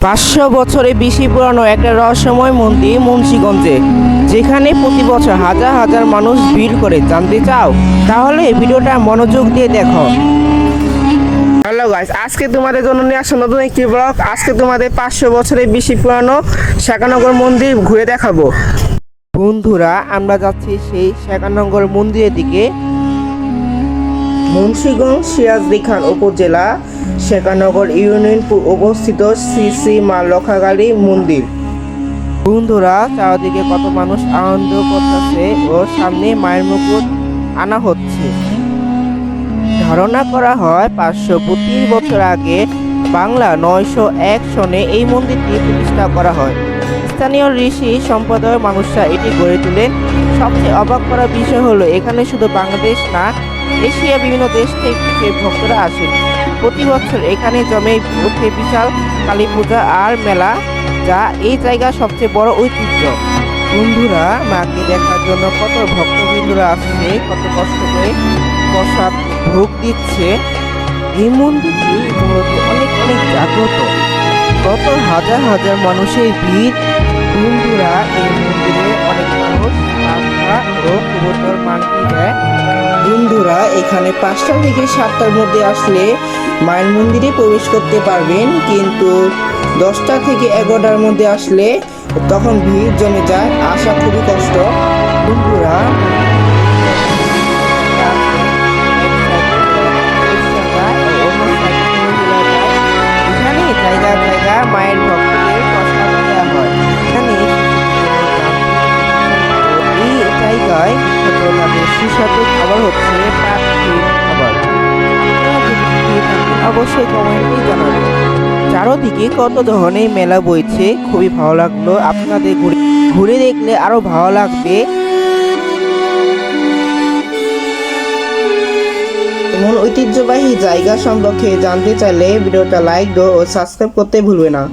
500 বছরের বেশি পুরানো একটা রহস্যময় মন্দির মুন্সিগঞ্জে, যেখানে প্রতি বছর হাজার হাজার মানুষ ভিড় করে। জানতে চাও? তাহলে ভিডিওটা মনোযোগ দিয়ে দেখো। হ্যালো গাইস, আজকে তোমাদের জন্য নিয়ে আসা নতুন একটি ব্লগ। আজকে তোমাদের 500 বছরের বেশি পুরানো শেখানগর মন্দির ঘুরে দেখাবো। বন্ধুরা, আমরা যাচ্ছি সেই শেখানগর মন্দিরের দিকে। মুন্সিগঞ্জ সিরাজদিখান উপজেলা শেখানগর ইউনিয়ন অবস্থিত শ্রী শ্রী মা লক্ষাকালী মন্দির। বন্ধুরা, চারদিকে কত মানুষ আনন্দ করতেছে ও সামনে মায়ের মুকুট আনা হচ্ছে। ধারণা করা হয় 532 বছর আগে বাংলা 901 সনে এই মন্দিরটি প্রতিষ্ঠা করা হয়। স্থানীয় ঋষি সম্প্রদায়ের মানুষরা এটি গড়ে তোলেন। সবচেয়ে অবাক করার বিষয় হলো, এখানে শুধু বাংলাদেশ না, এশিয়া বিভিন্ন দেশ থেকে ভক্তরা আসেন। প্রতি বছর এখানে জমে ওঠে বিশাল কালী পূজা আর মেলা, যা এই জায়গার সবচেয়ে বড় ঐতিহ্য। বন্ধুরা, মাকে দেখার জন্য কত ভক্তবৃন্দরা আসছে, কত কষ্ট করে প্রসাদ ভোগ দিচ্ছে। এই মন্দিরটি মূলত অনেক অনেক জাগ্রত, কত হাজার হাজার মানুষের ভিড়। বন্ধুরা, এই মন্দিরে অনেক মানুষ আস্থা ও কবুতর মানতে দেয়। বন্ধুরা, এখানে 5টা থেকে 7টার মধ্যে আসলে মায়ের মন্দিরে প্রবেশ করতে পারবেন, কিন্তু 10টা থেকে 11টার মধ্যে আসলে তখন ভিড় জমে যায়, আসা খুবই কষ্ট। বন্ধুরা, এখানে জায়গা জায়গা মায়ের ভক্তদের প্রসাদ দেওয়া হয়। এখানে এই জায়গায় তাদের সুস্বাদু খাবার হচ্ছে পাখির খাবার। অবশ্যই কমেন্টে জানাবেন। চারদিকে কত ধরনের মেলা বইছে, খুবই ভালো লাগলো। আপনাদের ঘুরে দেখলে আরো ভালো লাগবে। এমন ঐতিহ্যবাহী জায়গা সম্পর্কে জানতে চাইলে ভিডিওটা লাইক ও সাবস্ক্রাইব করতে ভুলবে না।